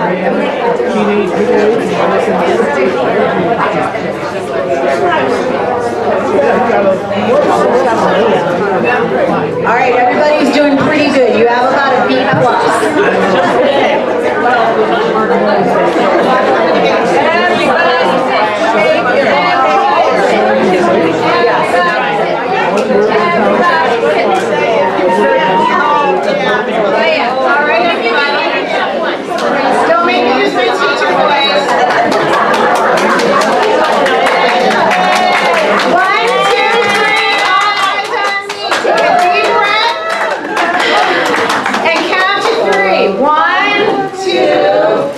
All right, everybody's doing pretty good. You have about a B+. Don't make me use my teacher voice. 1, 2, 3, all eyes on me. Take a deep breath and count to 3. 1, 2,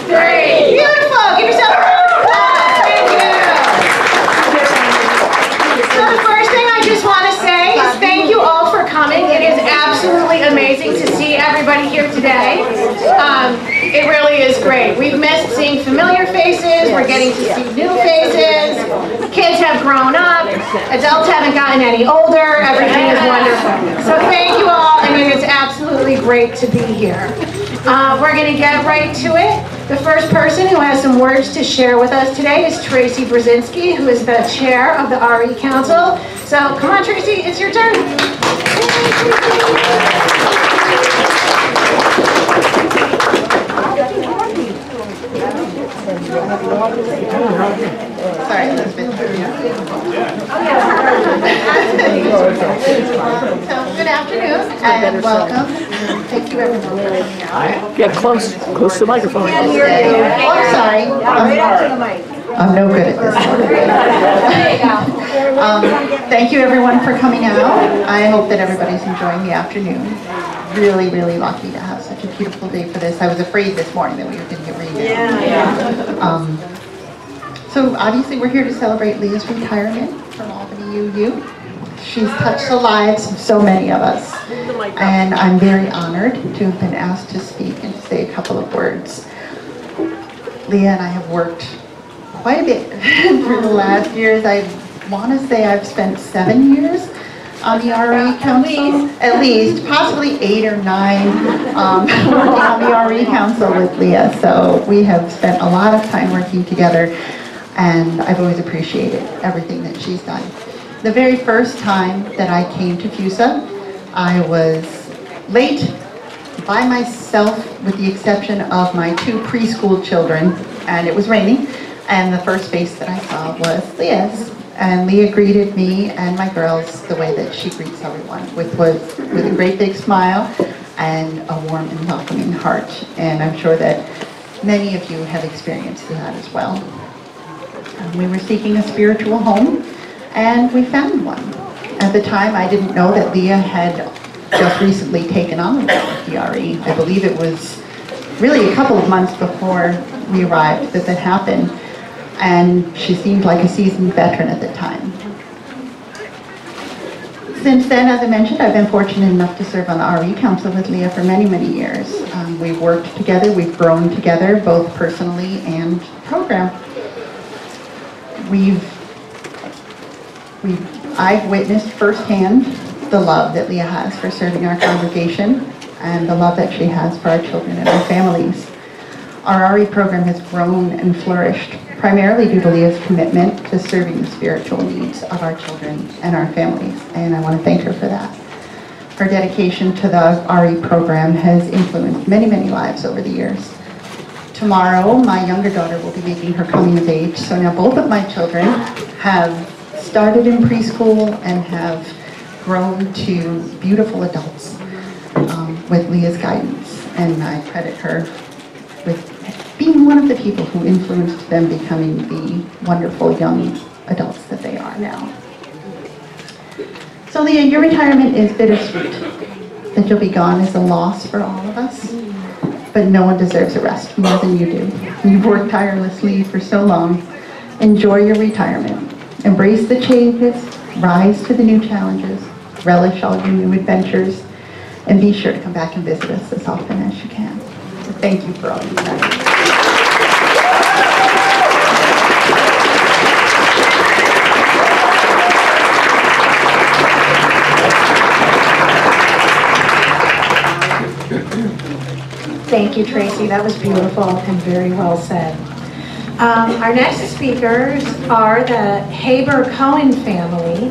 3. Beautiful. Give yourself a round of applause. Thank you. So the first thing I just want to say is thank you all for coming. It is absolutely amazing to see everybody here today. It really is great. We've missed seeing familiar faces. We're getting to see new faces. Kids have grown up. Adults haven't gotten any older. Everything is wonderful. So thank you all, and it is absolutely great to be here. We're going to get right to it. The first person who has some words to share with us today is Tracy Brzezinski, who is the chair of the RE Council. So come on, Tracy, it's your turn. Sorry, Elizabeth. So, good afternoon and welcome. Thank you everyone for coming out. Get close to the microphone. Oh, I'm sorry. I'm no good at this. Thank you everyone for coming out. I hope that everybody's enjoying the afternoon. Really, really lucky to have such a beautiful day for this. I was afraid this morning that we were going to get rained down. So obviously we're here to celebrate Leah's retirement from Albany UU. She's touched the lives of so many of us. And I'm very honored to have been asked to speak and to say a couple of words. Leah and I have worked quite a bit for the last years. I want to say I've spent 7 years on the RE Council, at least, possibly 8 or 9, working on the RE Council with Leah. So we have spent a lot of time working together, and I've always appreciated everything that she's done. The very first time that I came to FUSA, I was late by myself with the exception of my 2 preschool children, and it was raining, and the first face that I saw was Leah's. And Leah greeted me and my girls the way that she greets everyone, with a great big smile and a warm and welcoming heart. And I'm sure that many of you have experienced that as well. We were seeking a spiritual home, and we found one. At the time, I didn't know that Leah had just recently taken on the role of DRE. I believe it was really a couple of months before we arrived that happened. And she seemed like a seasoned veteran at the time. Since then, as I mentioned, I've been fortunate enough to serve on the RE Council with Leah for many, many years. We've worked together, we've grown together, both personally and program. I've witnessed firsthand the love that Leah has for serving our congregation and the love that she has for our children and our families. Our RE program has grown and flourished primarily due to Leah's commitment to serving the spiritual needs of our children and our families, and I want to thank her for that. Her dedication to the RE program has influenced many, many lives over the years. Tomorrow, my younger daughter will be making her coming of age, so now both of my children have started in preschool and have grown to beautiful adults with Leah's guidance, and I credit her with being one of the people who influenced them becoming the wonderful young adults that they are now. So Leah, your retirement is bittersweet. That you'll be gone is a loss for all of us, but no one deserves a rest more than you do. You've worked tirelessly for so long. Enjoy your retirement. Embrace the changes, rise to the new challenges, relish all your new adventures, and be sure to come back and visit us as often as you can. So thank you for all you've done. Thank you, Tracy. That was beautiful and very well said. Our next speakers are the Haber-Cohen family.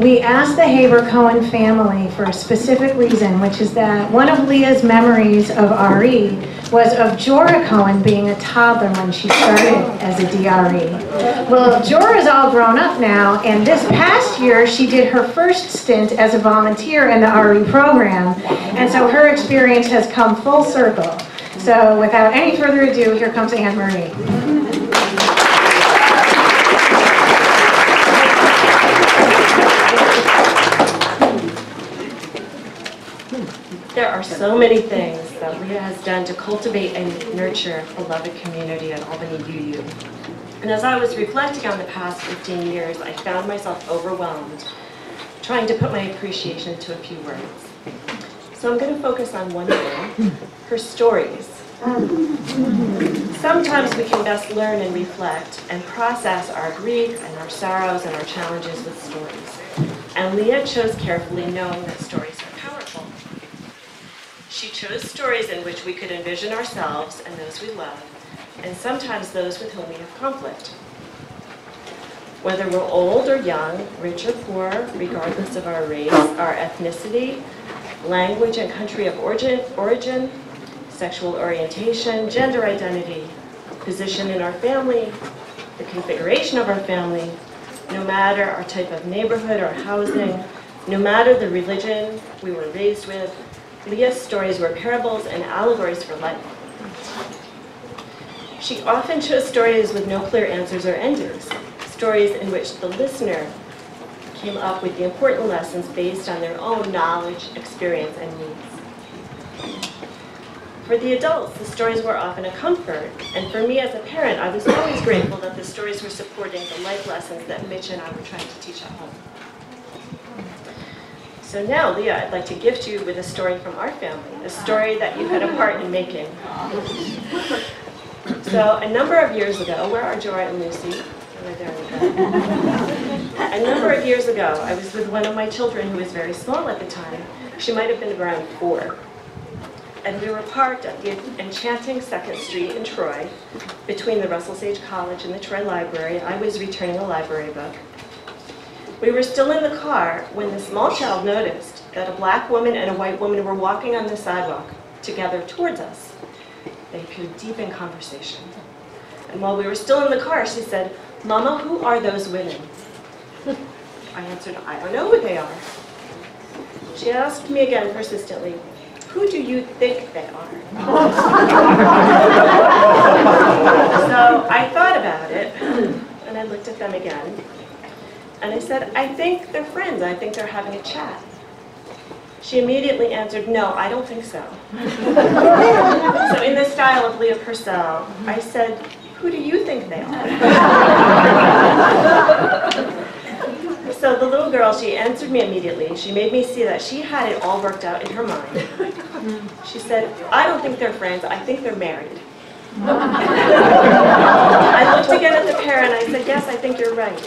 We asked the Haber-Cohen family for a specific reason, which is that one of Leah's memories of RE was of Jorah Cohen being a toddler when she started as a DRE. Well, Jorah's all grown up now, and this past year she did her first stint as a volunteer in the RE program, and so her experience has come full circle. So without any further ado, here comes Anne Marie. There are so many things that Leah has done to cultivate and nurture a beloved community at Albany UU. And as I was reflecting on the past 15 years, I found myself overwhelmed, trying to put my appreciation to a few words. So I'm going to focus on one thing, her stories. Sometimes we can best learn and reflect and process our grief and our sorrows and our challenges with stories. And Leah chose carefully, knowing that stories are powerful. She chose stories in which we could envision ourselves and those we love, and sometimes those with whom we have conflict. Whether we're old or young, rich or poor, regardless of our race, our ethnicity, language and country of origin, sexual orientation, gender identity, position in our family, the configuration of our family, no matter our type of neighborhood or housing, no matter the religion we were raised with, Leah's stories were parables and allegories for life. She often chose stories with no clear answers or endings, stories in which the listener came up with the important lessons based on their own knowledge, experience, and needs. For the adults, the stories were often a comfort, and for me as a parent, I was always grateful that the stories were supporting the life lessons that Mitch and I were trying to teach at home. So now, Leah, I'd like to gift you with a story from our family, a story that you had a part in making. So a number of years ago, where are Jorah and Lucy? Right there. A number of years ago, I was with one of my children who was very small at the time. She might have been around 4. And we were parked at the enchanting 2nd Street in Troy, between the Russell Sage College and the Troy Library. I was returning a library book. We were still in the car when the small child noticed that a black woman and a white woman were walking on the sidewalk together towards us. They appeared deep in conversation. And while we were still in the car, she said, "Mama, who are those women?" I answered, "I don't know who they are." She asked me again persistently, "Who do you think they are?" So I thought about it, and I looked at them again. And I said, "I think they're friends. I think they're having a chat." She immediately answered, "No, I don't think so." So in the style of Leah Purcell, I said, "Who do you think they are?" So the little girl, she answered me immediately. She made me see that she had it all worked out in her mind. She said, "I don't think they're friends. I think they're married." I looked again at the pair and I said, "Yes, I think you're right."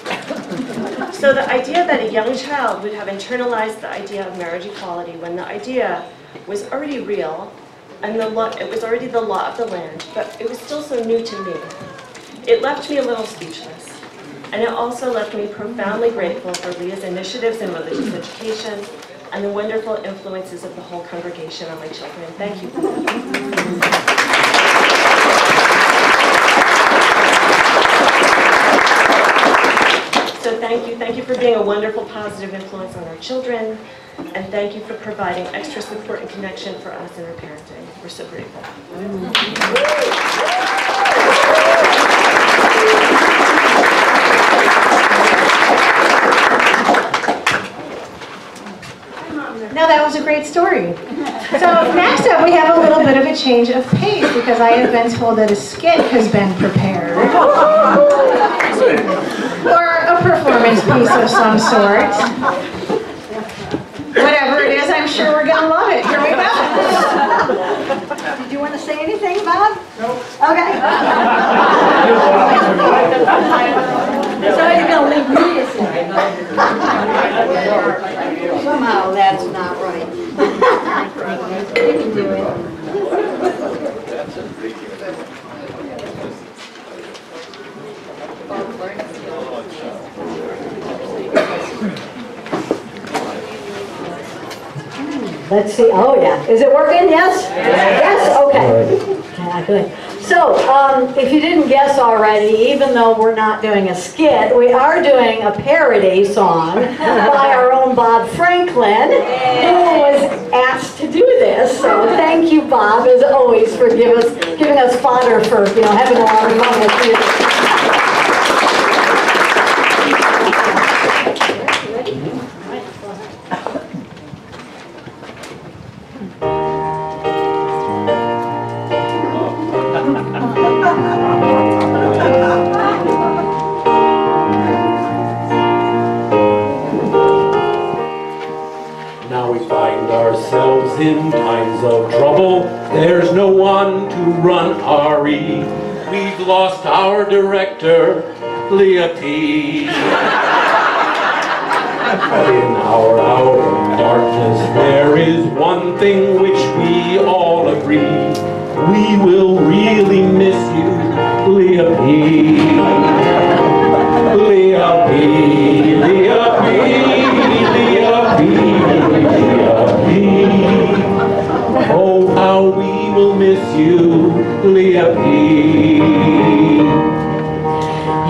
So the idea that a young child would have internalized the idea of marriage equality when the idea was already real and it was already the law of the land, but it was still so new to me. It left me a little speechless. And it also left me profoundly grateful for Leah's initiatives in religious education and the wonderful influences of the whole congregation on my children. Thank you. So thank you for being a wonderful, positive influence on our children, and thank you for providing extra support and connection for us in our parenting. We're so grateful. Now that was a great story. So next up we have a little bit of a change of pace because I have been told that a skit has been prepared. Or a performance piece of some sort. Whatever it is, I'm sure we're going to love it. Here we go. Did you want to say anything, Bob? No. Okay. So you're going to leave me to say. Somehow that's not right. You can do it. Let's see. Oh, yeah. Is it working? Yes? Yes? Okay. Yeah, good. So, if you didn't guess already, even though we're not doing a skit, we are doing a parody song by our own Bob Franklin, who was asked to do this. So, thank you, Bob, as always, for giving us fodder for, having a lot of fun with you. In times of trouble, there's no one to run RE. We've lost our director, Leah P. But in our hour of darkness, there is one thing which we all agree. We will really miss you, Leah P. Leah P. Leah P. Leah P. Leah P. Oh, how we will miss you, Leah P.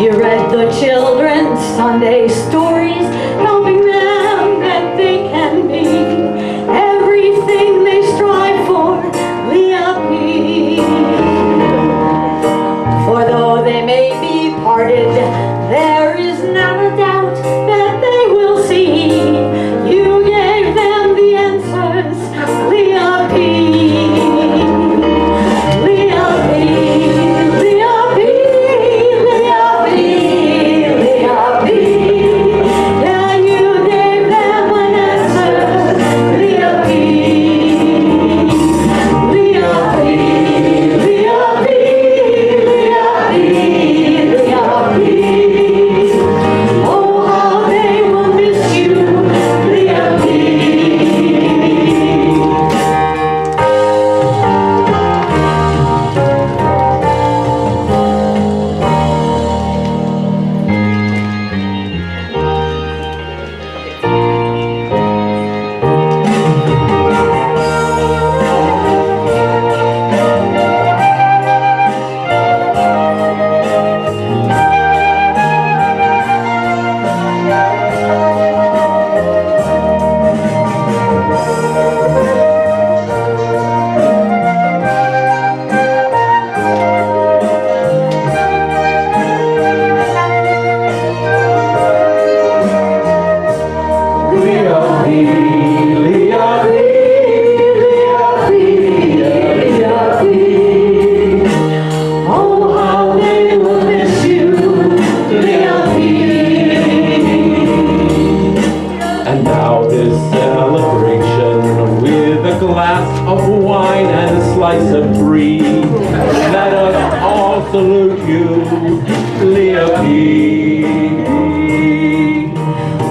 You read the children's Sunday stories, helping them that they can be everything they strive for, Leah P. For though they may be parted, there is not a doubt that they will see. You gave them the answers, Leah P. Leah P. Leah P. Leah P. Leah P. Yeah, you gave them an answer, Leah P. Leah P. Leah P. Leah P. Leah P. Oh, how they will miss you, Leah P.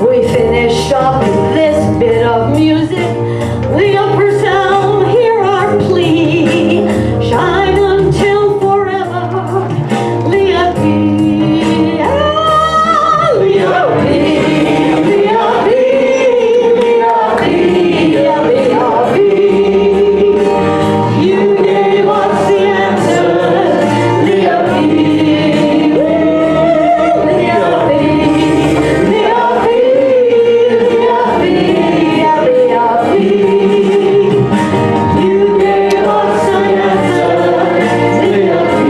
We finish up this bit of music. Leah Purcell, hear our plea. Shine until forever, Leah P. Ah, Leah P. Leah P. Leah P. Leah P. You gave us the answer, Leah P. Leah P. Leah P. Leah P. Leah P. You gave us an answer, Leah P.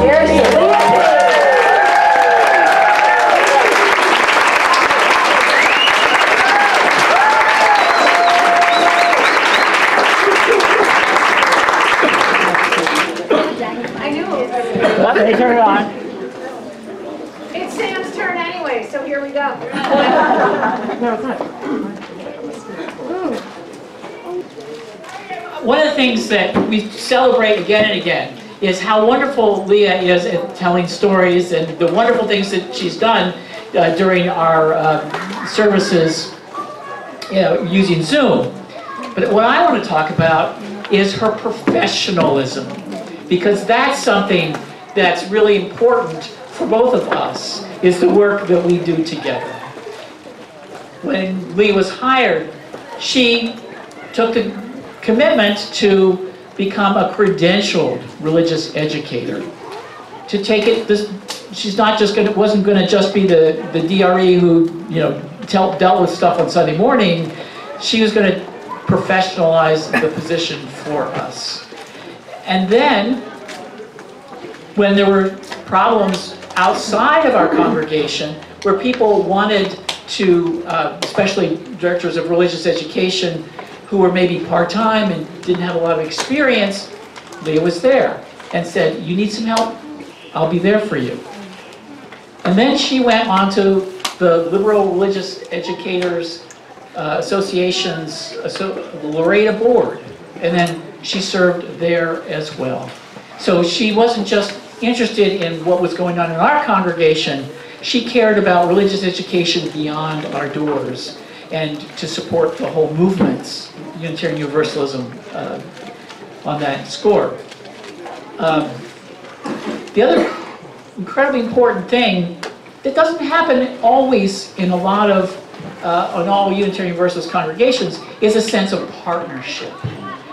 Here's the Leah P. I knew it was going to They turn it on. It's Sam's turn anyway, so here we go. One of the things that we celebrate again and again is how wonderful Leah is at telling stories and the wonderful things that she's done during our services, using Zoom. But what I want to talk about is her professionalism, because that's something that's really important for both of us, is the work that we do together. When Leah was hired, she took the commitment to become a credentialed religious educator. To take it, she's not just wasn't going to just be the DRE who dealt with stuff on Sunday morning. She was going to professionalize the position for us. And then, when there were problems outside of our congregation, where people wanted to, especially directors of religious education, who were maybe part-time and didn't have a lot of experience, Leah was there and said, "You need some help? I'll be there for you." And then she went on to the Liberal Religious Educators Association's Loretta Board, and then she served there as well. So she wasn't just interested in what was going on in our congregation, she cared about religious education beyond our doors and to support the whole movements, Unitarian Universalism, on that score. The other incredibly important thing that doesn't happen always in a lot of, on all Unitarian Universalist congregations, is a sense of partnership.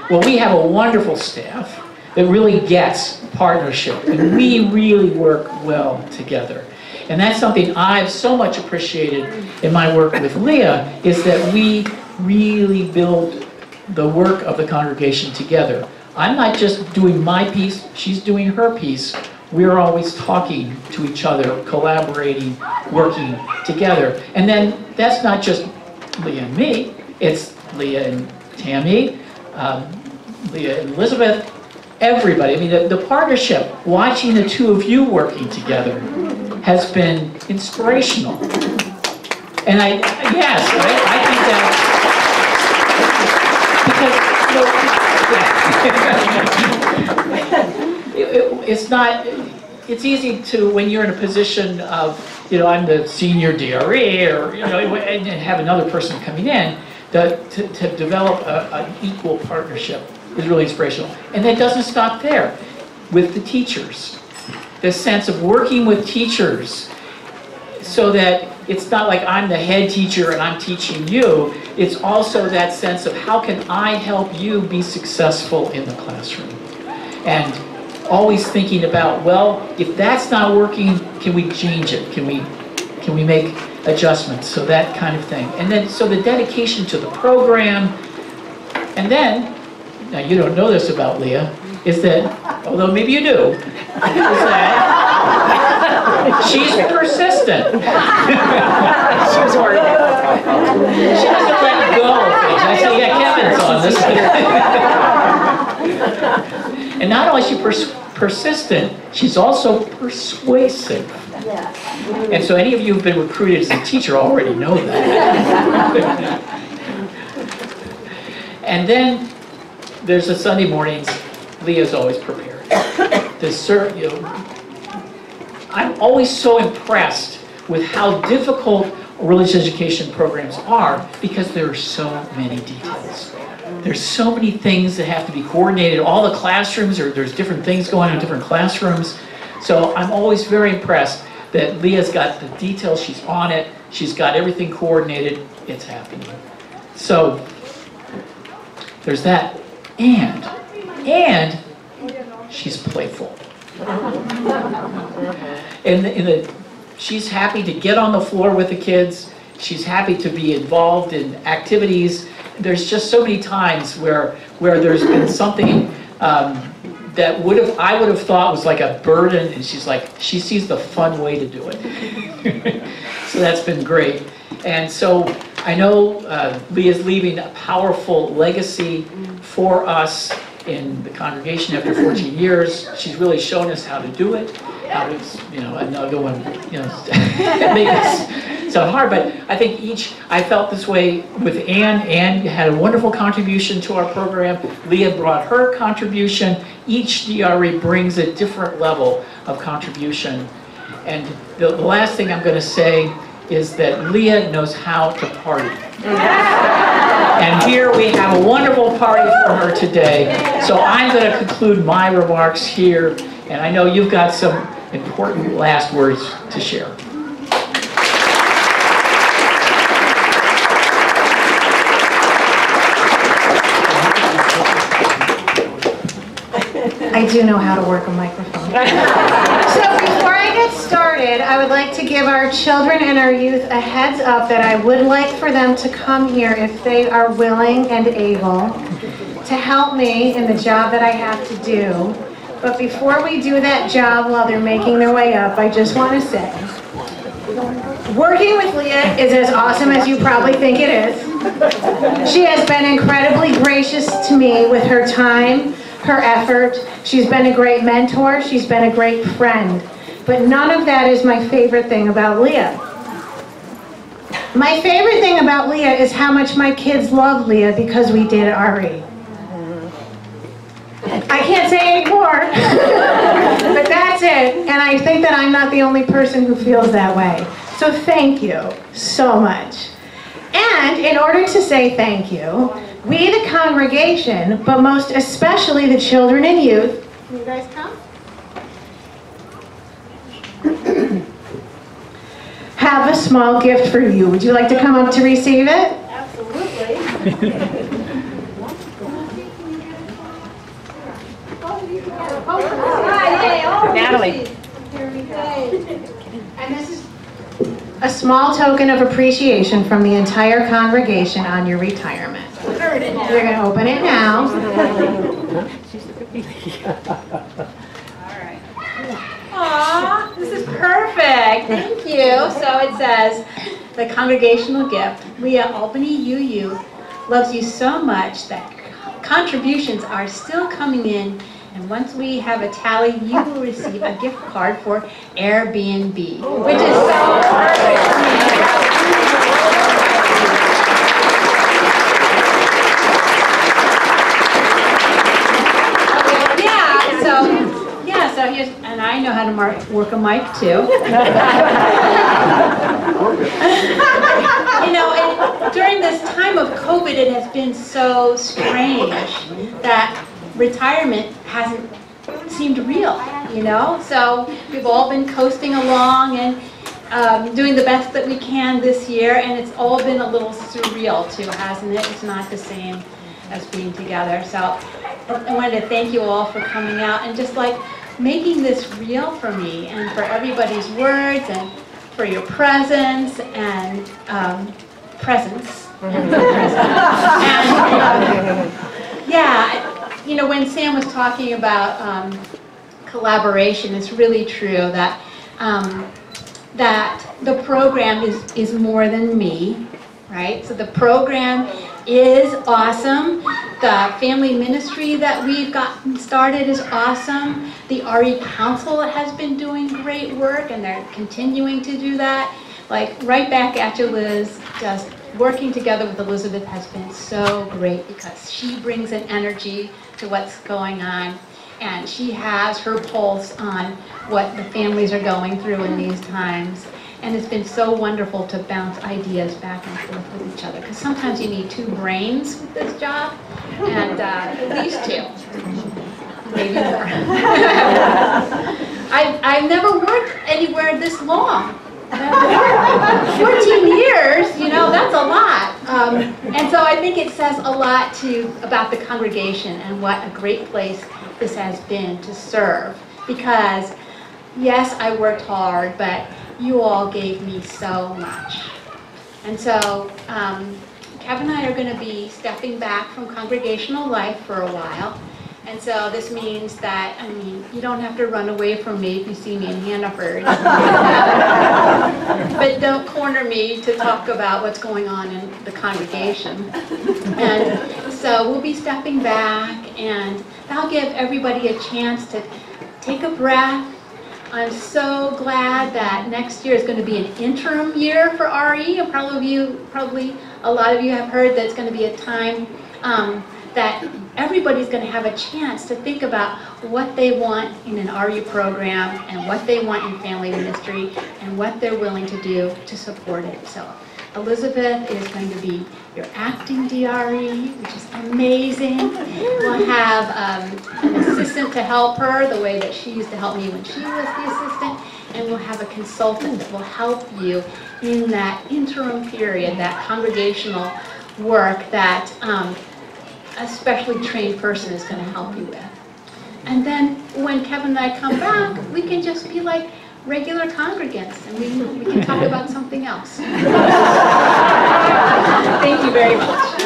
Well, we have a wonderful staff that really gets partnership, and we really work well together. And that's something I've so much appreciated in my work with Leah, is that we really build the work of the congregation together. I'm not just doing my piece, she's doing her piece. We're always talking to each other, collaborating, working together. And then that's not just Leah and me, it's Leah and Tammy, Leah and Elizabeth, everybody. I mean, the partnership, watching the two of you working together has been inspirational. And I think that, because, it's easy to, when you're in a position of, I'm the senior DRE, or, and have another person coming in, to develop an equal partnership is really inspirational. And that doesn't stop there. With the teachers, the sense of working with teachers, so that it's not like I'm the head teacher and I'm teaching you. It's also that sense of how can I help you be successful in the classroom? And always thinking about, well, if that's not working, can we change it? Can we make adjustments? So that kind of thing. And then, so the dedication to the program. And then, now you don't know this about Leah, is that, although maybe you do, is that she's persistent. She's working. She doesn't let go of things. I say, yeah, Kevin's on this. And not only is she persistent, she's also persuasive. And so any of you who've been recruited as a teacher already know that. And then there's the Sunday mornings. Leah's always prepared. I'm always so impressed with how difficult religious education programs are, because there are so many details. There's so many things that have to be coordinated. All the classrooms, there's different things going on in different classrooms. So I'm always very impressed that Leah's got the details, she's on it, she's got everything coordinated, it's happening. So there's that. And she's playful. She's happy to get on the floor with the kids. She's happy to be involved in activities. There's just so many times where there's been something that I would have thought was like a burden, and she's like, she sees the fun way to do it. So that's been great. And so I know Leah's leaving a powerful legacy for us in the congregation after 14 years. She's really shown us how to do it. How to, I don't want to, make this sound hard, but I think I felt this way with Ann. Ann had a wonderful contribution to our program. Leah brought her contribution. Each DRE brings a different level of contribution. And the last thing I'm going to say is that Leah knows how to party. And here we have a wonderful party for her today. So I'm going to conclude my remarks here, and I know you've got some important last words to share. I do know how to work a microphone. So before I get started, I would like to give our children and our youth a heads up that I would like for them to come here if they are willing and able to help me in the job that I have to do. But before we do that job while they're making their way up, I just want to say, working with Leah is as awesome as you probably think it is. She has been incredibly gracious to me with her time, her effort. She's been a great mentor. She's been a great friend. But none of that is my favorite thing about Leah. My favorite thing about Leah is how much my kids love Leah because we did RE. I can't say any more, but that's it. And I think that I'm not the only person who feels that way. So thank you so much. And in order to say thank you, we, the congregation, but most especially the children and youth, can you guys come? Have a small gift for you. Would you like to come up to receive it? Absolutely. Natalie. And this is a small token of appreciation from the entire congregation on your retirement. We're going to open it now. Aw, this is perfect. Thank you. So it says, the congregational gift. Leah, Albany UU loves you so much that contributions are still coming in, and once we have a tally, you will receive a gift card for Airbnb, which is so perfect. So here's, and I know how to work a mic too. You know, and during this time of COVID, it has been so strange that retirement hasn't seemed real, you know? So we've all been coasting along and doing the best that we can this year, and it's all been a little surreal too, hasn't it? It's not the same as being together. So I wanted to thank you all for coming out and just like making this real for me and for everybody's words and for your presence and presence. And, yeah, you know, when Sam was talking about collaboration, it's really true that that the program is more than me, right? So the program is awesome. The family ministry that we've gotten started is awesome. The RE Council has been doing great work, and they're continuing to do that. Like, right back at you, Liz. Just working together with Elizabeth has been so great because she brings an energy to what's going on, and she has her pulse on what the families are going through in these times. And it's been so wonderful to bounce ideas back and forth with each other, because sometimes you need two brains with this job, and at least two, maybe more. I've never worked anywhere this long. 14 years, you know, that's a lot. And so I think it says a lot about the congregation and what a great place this has been to serve, because yes, I worked hard, but you all gave me so much. And so Kevin and I are going to be stepping back from congregational life for a while. And so this means that, I mean, you don't have to run away from me if you see me in Hannaford. But don't corner me to talk about what's going on in the congregation. And so we'll be stepping back, and that'll give everybody a chance to take a breath. I'm so glad that next year is going to be an interim year for RE, and probably a lot of you have heard that it's going to be a time that everybody's going to have a chance to think about what they want in an RU program and what they want in family ministry and what they're willing to do to support it. So Elizabeth is going to be your acting DRE, which is amazing. We'll have an assistant to help her the way that she used to help me when she was the assistant, and we'll have a consultant that will help you in that interim period, that congregational work that a specially trained person is going to help you with. And then when Kevin and I come back, we can just be like regular congregants, and we can talk about something else. Thank you very much.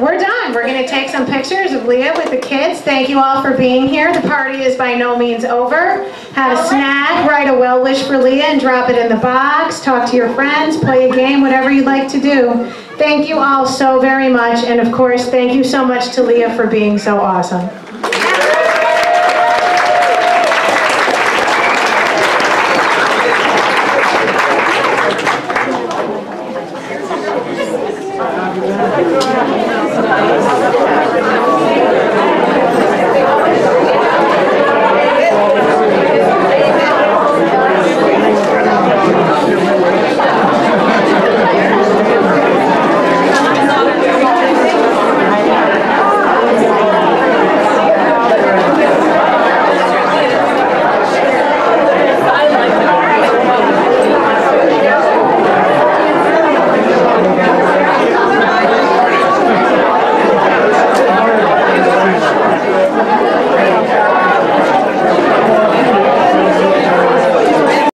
We're done. We're going to take some pictures of Leah with the kids. Thank you all for being here. The party is by no means over. Have a snack, write a well wish for Leah and drop it in the box. Talk to your friends, play a game, whatever you'd like to do. Thank you all so very much. And of course, thank you so much to Leah for being so awesome.